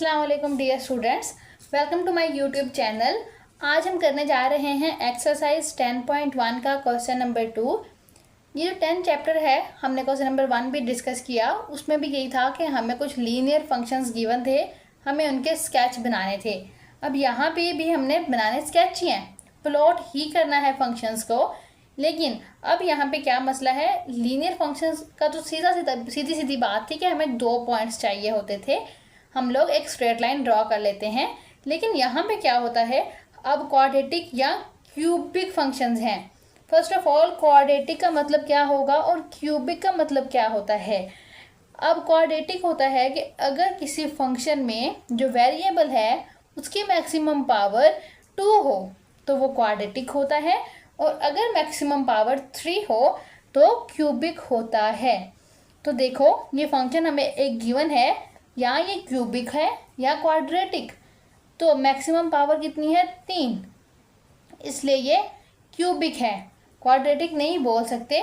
अस्सलाम वालेकुम dear students, welcome to my YouTube channel. आज हम करने जा रहे हैं एक्सरसाइज 10.1 का क्वेश्चन नंबर 2। ये जो 10 चैप्टर है, हमने क्वेश्चन नंबर 1 भी डिस्कस किया। उसमें भी यही था कि हमें कुछ लीनियर फंक्शंस गिवन थे, हमें उनके स्केच बनाने थे। अब यहाँ पे भी हमने बनाने स्केच ही हैं, प्लॉट ही करना है फंक्शंस को। लेकिन अब यहाँ पे क्या मसला है, लीनियर फंक्शंस का तो सीधी सीधी बात थी कि हमें 2 पॉइंट्स चाहिए होते थे, हम लोग एक स्ट्रेट लाइन ड्रॉ कर लेते हैं। लेकिन यहाँ पे क्या होता है, अब क्वाड्रेटिक या क्यूबिक फंक्शंस हैं। फर्स्ट ऑफ ऑल, क्वाड्रेटिक का मतलब क्या होगा और क्यूबिक का मतलब क्या होता है। अब क्वाड्रेटिक होता है कि अगर किसी फंक्शन में जो वेरिएबल है उसकी मैक्सिमम पावर 2 हो तो वो क्वाड्रेटिक होता है, और अगर मैक्सिमम पावर 3 हो तो क्यूबिक होता है। तो देखो, ये फंक्शन हमें एक गिवन है, या ये क्यूबिक है या क्वाड्रेटिक। तो मैक्सिमम पावर कितनी है, 3, इसलिए ये क्यूबिक है, क्वाड्रेटिक नहीं बोल सकते।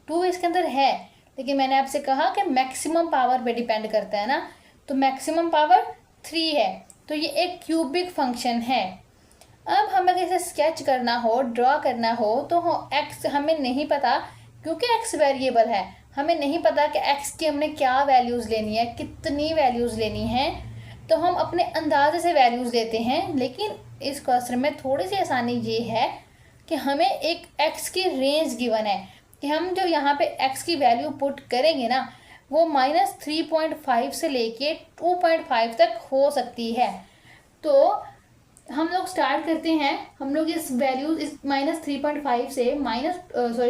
2 इसके अंदर है, लेकिन मैंने आपसे कहा कि मैक्सिमम पावर पे डिपेंड करता है ना, तो मैक्सिमम पावर 3 है, तो ये एक क्यूबिक फंक्शन है। अब हमें इसे स्केच करना हो, ड्रॉ करना हो, तो एक्स हमें नहीं पता, क्योंकि एक्स वेरिएबल है, हमें नहीं पता कि एक्स की हमने क्या वैल्यूज़ लेनी है, कितनी वैल्यूज़ लेनी है। तो हम अपने अंदाजे से वैल्यूज़ लेते हैं। लेकिन इस क्वेश्चन में थोड़ी सी आसानी ये है कि हमें एक एक्स की रेंज गिवन है, कि हम जो यहाँ पे एक्स की वैल्यू पुट करेंगे ना, वो -3.5 से लेके 2.5 तक हो सकती है। तो हम लोग स्टार्ट करते हैं, हम लोग इस वैल्यू इस -3.5 से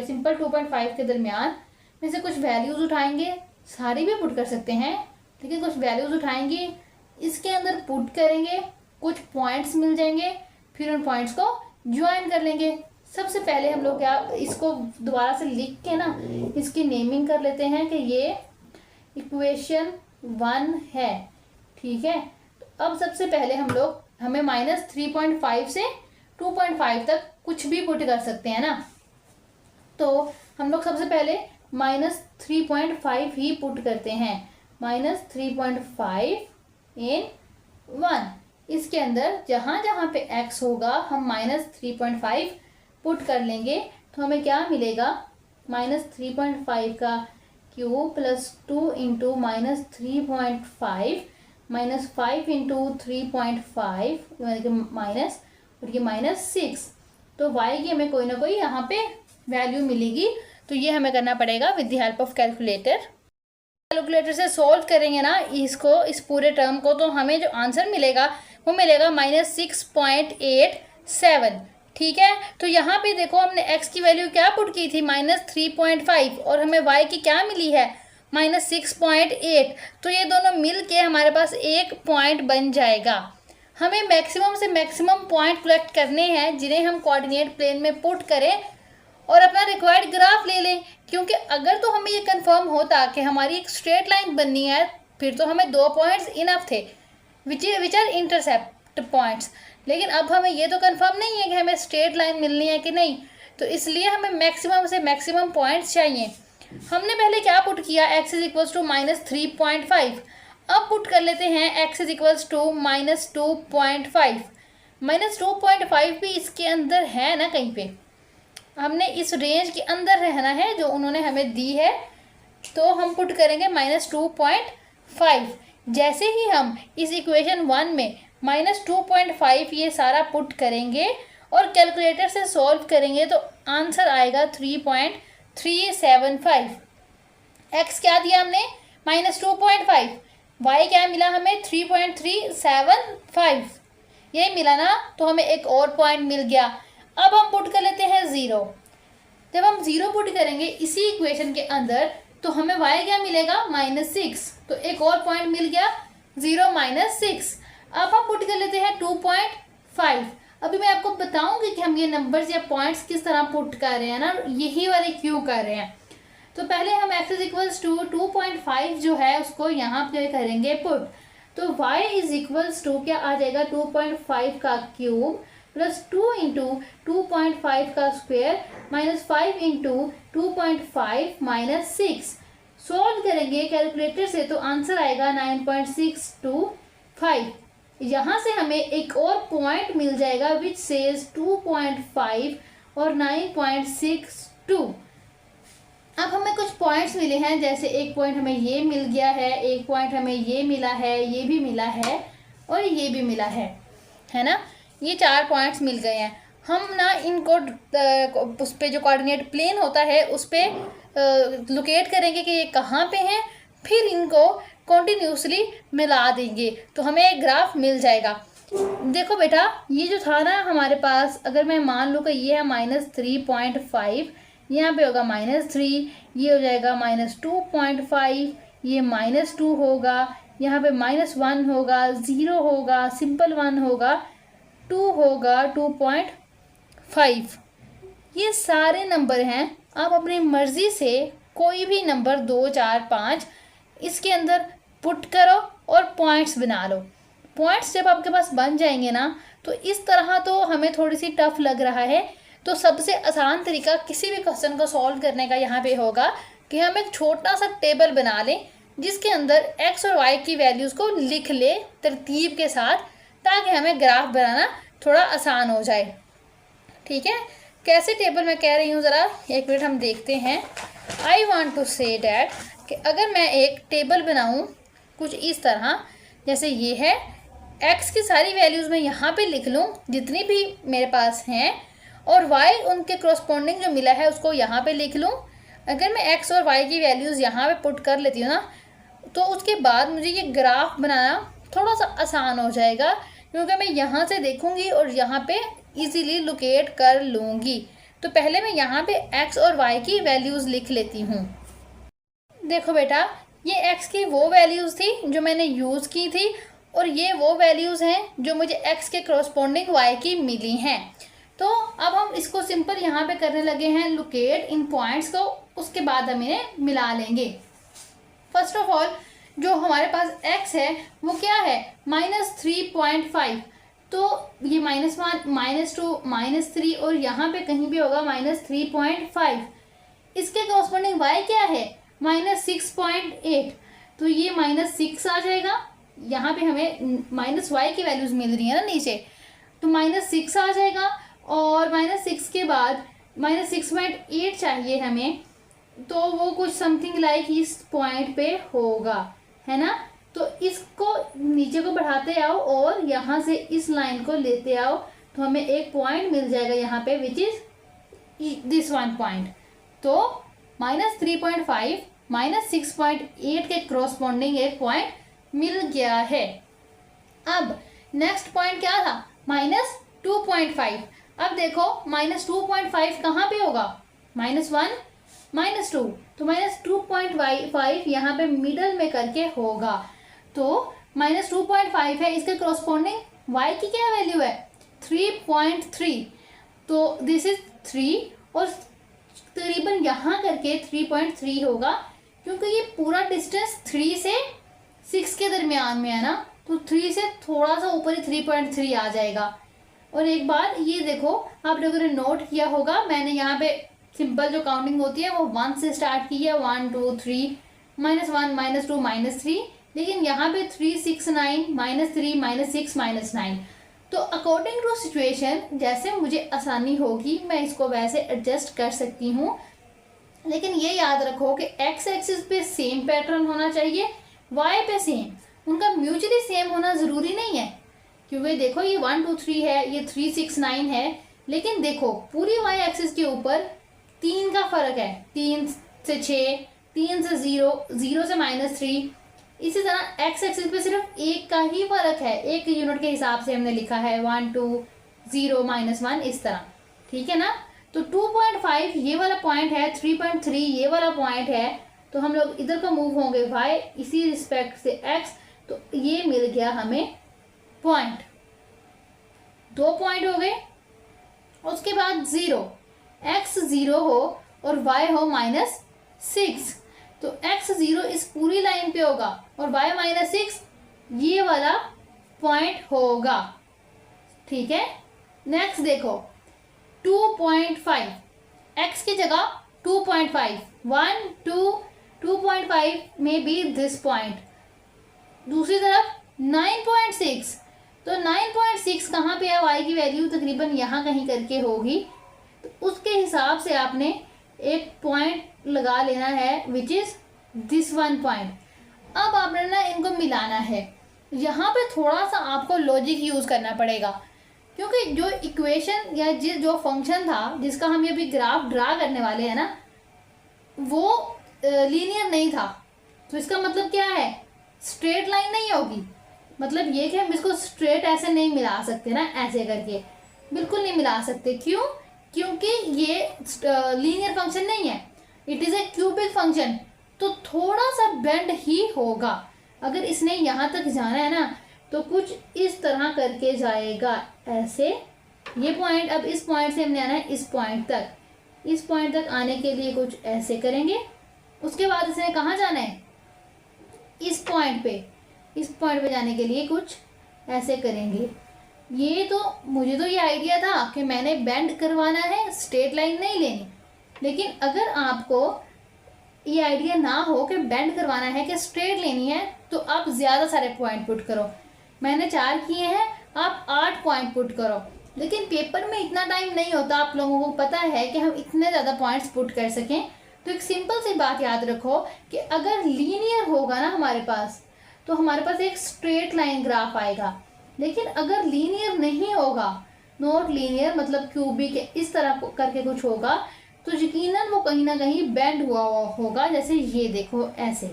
सिंपल 2.5 के दरमियान में से कुछ वैल्यूज़ उठाएंगे। सारी भी पुट कर सकते हैं, लेकिन कुछ वैल्यूज़ उठाएंगे, इसके अंदर पुट करेंगे, कुछ पॉइंट्स मिल जाएंगे, फिर उन पॉइंट्स को ज्वाइन कर लेंगे। सबसे पहले हम लोग क्या, इसको दोबारा से लिख के ना इसकी नेमिंग कर लेते हैं कि ये इक्वेशन 1 है, ठीक है। तो अब सबसे पहले हमें -3.5 से 2.5 तक कुछ भी पुट कर सकते हैं ना। तो हम लोग सबसे पहले -3.5 ही पुट करते हैं, -3.5 इन 1। इसके अंदर जहाँ जहाँ पे x होगा हम -3.5 पुट कर लेंगे, तो हमें क्या मिलेगा, -3.5 का cube plus 2 into -3.5 -5 into 3.5 minus, और ये -6। तो y की हमें कोई ना कोई यहाँ पे वैल्यू मिलेगी। तो ये हमें करना पड़ेगा with the help of calculator से सॉल्व करेंगे ना इसको, इस पूरे टर्म को, तो हमें जो आंसर मिलेगा वो मिलेगा -6.87, ठीक है। तो यहाँ पे देखो, हमने x की वैल्यू क्या पुट की थी, -3.5, और हमें y की क्या मिली है, -6.8। तो ये दोनों मिल के हमारे पास एक पॉइंट बन जाएगा। हमें मैक्सिमम से मैक्सिमम पॉइंट कलेक्ट करने हैं जिन्हें हम कोऑर्डिनेट प्लेन में पुट करें और अपना रिक्वायर्ड ग्राफ ले लें। क्योंकि अगर तो हमें ये कंफर्म होता कि हमारी एक स्ट्रेट लाइन बननी है, फिर तो हमें 2 पॉइंट्स इनफ थे, विच आर इंटरसेप्ट पॉइंट्स। लेकिन अब हमें ये तो कंफर्म नहीं है कि हमें स्ट्रेट लाइन मिलनी है कि नहीं, तो इसलिए हमें मैक्सिमम से मैक्सिमम पॉइंट्स चाहिए। हमने पहले क्या पुट किया, x इज इक्वल्स टू -3.5। अब पुट कर लेते हैं x इज इक्वल्स टू -2.5। -2.5 भी इसके अंदर है ना, कहीं पे हमने इस रेंज के अंदर रहना है जो उन्होंने हमें दी है, तो हम पुट करेंगे -2.5। जैसे ही हम इस इक्वेशन 1 में -2.5 ये सारा पुट करेंगे और कैलकुलेटर से सॉल्व करेंगे, तो आंसर आएगा 3.375। x क्या दिया हमने, -2.5, y क्या मिला हमें, 3.375, ये मिला ना। तो हमें एक और पॉइंट मिल गया। अब हम पुट कर लेते हैं 0। जब हम 0 पुट करेंगे इसी इक्वेशन के अंदर, तो हमें y क्या मिलेगा, -6, तो एक और पॉइंट मिल गया, 0 -6। अब हम पुट कर लेते हैं 2.5। अभी मैं आपको बताऊंगी कि हम ये नंबर्स या पॉइंट्स किस तरह पुट कर रहे हैं ना, यही वाले क्यों कर रहे हैं। तो पहले हम x इज इक्वल्स टू 2.5 जो है उसको यहाँ पे करेंगे पुट। तो y इज इक्वल्स टू क्या आ जाएगा, 2.5 का क्यूब प्लस 2 इंटू 2.5 का स्क्वायर -5 इंटू 2.5 -6। सॉल्व करेंगे कैलकुलेटर से, तो आंसर आएगा 9.625। 2.5। यहाँ से हमें एक और पॉइंट मिल जाएगा विच सेज 2.5 और 9.62। अब हमें कुछ पॉइंट्स मिले हैं, जैसे एक पॉइंट हमें ये मिल गया है, एक पॉइंट हमें ये मिला है, ये भी मिला है और ये भी मिला है ना। ये 4 पॉइंट्स मिल गए हैं। हम ना इनको उस पे जो कोऑर्डिनेट प्लेन होता है उस पे लोकेट करेंगे कि ये कहाँ पे हैं, फिर इनको कॉन्टिन्यूसली मिला देंगे तो हमें एक ग्राफ मिल जाएगा। देखो बेटा, ये जो था ना हमारे पास, अगर मैं मान लूँ कि ये है -3.5, यहाँ पे होगा -3, ये हो जाएगा -2.5, ये -2 होगा, यहाँ पे -1 होगा, 0 होगा, सिंपल 1 होगा, 2 होगा, 2.5। ये सारे नंबर हैं। आप अपनी मर्ज़ी से कोई भी नंबर 2, 4, 5 इसके अंदर पुट करो और पॉइंट्स बना लो। पॉइंट्स जब आपके पास बन जाएंगे ना, तो इस तरह तो हमें थोड़ी सी टफ लग रहा है, तो सबसे आसान तरीका किसी भी क्वेश्चन को सॉल्व करने का यहाँ पे होगा कि हम एक छोटा सा टेबल बना लें जिसके अंदर x और y की वैल्यूज़ को लिख ले तरतीब के साथ, ताकि हमें ग्राफ बनाना थोड़ा आसान हो जाए। ठीक है, कैसे टेबल मैं कह रही हूँ, ज़रा एक मिनट हम देखते हैं। I want to say that कि अगर मैं एक टेबल बनाऊँ कुछ इस तरह, जैसे ये है, x की सारी वैल्यूज़ मैं यहाँ पे लिख लूँ जितनी भी मेरे पास हैं, और y उनके करस्पॉन्डिंग जो मिला है उसको यहाँ पे लिख लूँ। अगर मैं x और y की वैल्यूज़ यहाँ पे पुट कर लेती हूँ ना, तो उसके बाद मुझे ये ग्राफ बनाना थोड़ा सा आसान हो जाएगा, क्योंकि मैं यहाँ से देखूँगी और यहाँ पे इजीली लोकेट कर लूँगी। तो पहले मैं यहाँ पे x और y की वैल्यूज़ लिख लेती हूँ। देखो बेटा, ये x की वो वैल्यूज़ थी जो मैंने यूज़ की थी, और ये वो वैल्यूज़ हैं जो मुझे x के करस्पॉन्डिंग y की मिली हैं। तो अब हम इसको सिंपल यहाँ पे करने लगे हैं, लोकेट इन पॉइंट्स को, उसके बाद हम इन्हें मिला लेंगे। फर्स्ट ऑफ ऑल जो हमारे पास x है वो क्या है, -3.5, तो ये -1, -2, -3 और यहाँ पे कहीं भी होगा -3.5। इसके करस्पॉन्डिंग y क्या है, -6.8, तो ये -6 आ जाएगा। यहाँ पे हमें -y की वैल्यूज़ मिल रही है ना नीचे, तो -6 आ जाएगा, और -6 के बाद -6.8 चाहिए हमें, तो वो कुछ समथिंग लाइक इस पॉइंट पे होगा, है ना। तो इसको नीचे को बढ़ाते आओ और यहाँ से इस लाइन को लेते आओ, तो हमें एक पॉइंट मिल जाएगा यहाँ पे which is this one point. तो -3.5 -6.8 के करस्पॉन्डिंग एक पॉइंट मिल गया है। अब नेक्स्ट पॉइंट क्या था, -2.5। अब देखो -2.5 कहाँ पे होगा, -1, -2, तो -2.5 यहाँ पे मिडल में करके होगा। तो -2.5 है, इसके करस्पॉन्डिंग y की क्या वैल्यू है, 3.3, तो दिस इज 3, और तकरीबन यहाँ करके 3.3 होगा, क्योंकि ये पूरा डिस्टेंस 3 से 6 के दरमियान में है ना, तो 3 से थोड़ा सा ऊपर ही 3.3 आ जाएगा। और एक बार ये देखो, आप लोगों ने नोट किया होगा, मैंने यहाँ पे सिंपल जो काउंटिंग होती है वो 1 से स्टार्ट की है, 1 2 3, -1 -2 -3, लेकिन यहाँ पे 3 6 9, -3 -6 -9। तो अकॉर्डिंग टू सिचुएशन जैसे मुझे आसानी होगी मैं इसको वैसे एडजस्ट कर सकती हूँ, लेकिन ये याद रखो कि x एक्सिस पे सेम पैटर्न होना चाहिए, y पे सेम, उनका म्यूचुअली सेम होना ज़रूरी नहीं है, क्योंकि देखो ये 1 2 3 है, ये 3 6 9 है, लेकिन देखो पूरी y एक्सिस के ऊपर 3 का फर्क है, 3 से 6, 3 से 0, 0 से -3। इसी तरह x एक्सिस पे सिर्फ एक का ही फर्क है, एक यूनिट के हिसाब से हमने लिखा है, 1 2 0 -1 इस तरह, ठीक है ना। तो 2.5 ये वाला पॉइंट है, 3.3 ये वाला पॉइंट है, तो हम लोग इधर को मूव होंगे y इसी रिस्पेक्ट से x, तो ये मिल गया हमें पॉइंट, 2 पॉइंट हो गए। उसके बाद 0, x 0 हो और y हो -6, तो x 0 इस पूरी लाइन पे होगा और y -6 ये वाला पॉइंट होगा, ठीक है। नेक्स्ट देखो 2.5, x की जगह 2.5, 1 2 2.5 में भी दिस पॉइंट, दूसरी तरफ 9.6, तो 9.6 कहाँ पे है, y की वैल्यू तकरीबन यहाँ कहीं करके होगी। तो उसके हिसाब से आपने एक पॉइंट लगा लेना है विच इज़ दिस 1 पॉइंट। अब आपने ना इनको मिलाना है। यहाँ पे थोड़ा सा आपको लॉजिक यूज़ करना पड़ेगा, क्योंकि जो इक्वेशन या जो फंक्शन था जिसका हम ये अभी ग्राफ ड्रा करने वाले हैं ना, वो लीनियर नहीं था। तो इसका मतलब क्या है, स्ट्रेट लाइन नहीं होगी। मतलब ये कि हम इसको स्ट्रेट ऐसे नहीं मिला सकते ना, ऐसे करके बिल्कुल नहीं मिला सकते। क्यों? क्योंकि ये लीनियर फंक्शन नहीं है, it is a cubic function. तो थोड़ा सा बेंड ही होगा। अगर इसने यहाँ तक जाना है ना, तो कुछ इस तरह करके जाएगा ऐसे। ये पॉइंट, अब इस पॉइंट से हमने आना है इस पॉइंट तक। इस पॉइंट तक आने के लिए कुछ ऐसे करेंगे। उसके बाद इसने कहाँ जाना है, इस पॉइंट पे। इस पॉइंट पे जाने के लिए कुछ ऐसे करेंगे। ये तो मुझे तो ये आइडिया था कि मैंने बेंड करवाना है, स्ट्रेट लाइन नहीं लेनी। लेकिन अगर आपको ये आइडिया ना हो कि बेंड करवाना है कि स्ट्रेट लेनी है, तो आप ज़्यादा सारे पॉइंट पुट करो। मैंने 4 किए हैं, आप 8 पॉइंट पुट करो। लेकिन पेपर में इतना टाइम नहीं होता, आप लोगों को पता है कि हम इतने ज़्यादा पॉइंट्स पुट कर सकें। तो एक सिंपल सी बात याद रखो कि अगर लीनियर होगा ना हमारे पास, तो हमारे पास एक स्ट्रेट लाइन ग्राफ आएगा। लेकिन अगर लीनियर नहीं होगा, नॉट लीनियर मतलब क्यूबिक इस तरह करके कुछ होगा, तो यकीनन वो कहीं ना कहीं बेंड हुआ होगा, जैसे ये देखो ऐसे।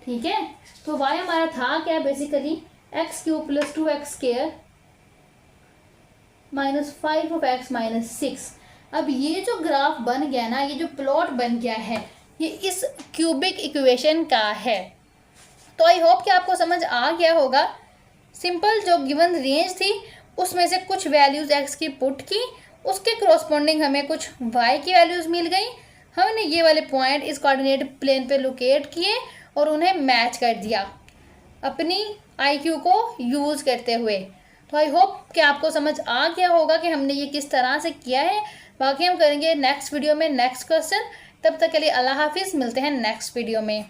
ठीक है, तो y हमारा था क्या, basically x³ + 2x² -5 of x - 6। अब ये जो ग्राफ बन गया ना, ये जो प्लॉट बन गया है, ये इस क्यूबिक इक्वेशन का है। तो आई होप कि आपको समझ आ गया होगा। सिंपल जो गिवन रेंज थी उसमें से कुछ वैल्यूज़ x की पुट की, उसके करस्पॉन्डिंग हमें कुछ y की वैल्यूज़ मिल गई। हमने ये वाले पॉइंट इस कोऑर्डिनेट प्लेन पे लोकेट किए और उन्हें मैच कर दिया अपनी IQ को यूज़ करते हुए। तो आई होप कि आपको समझ आ गया होगा कि हमने ये किस तरह से किया है। बाकी हम करेंगे नेक्स्ट वीडियो में नेक्स्ट क्वेश्चन। तब तक के लिए अल्लाह हाफिज़, मिलते हैं नेक्स्ट वीडियो में।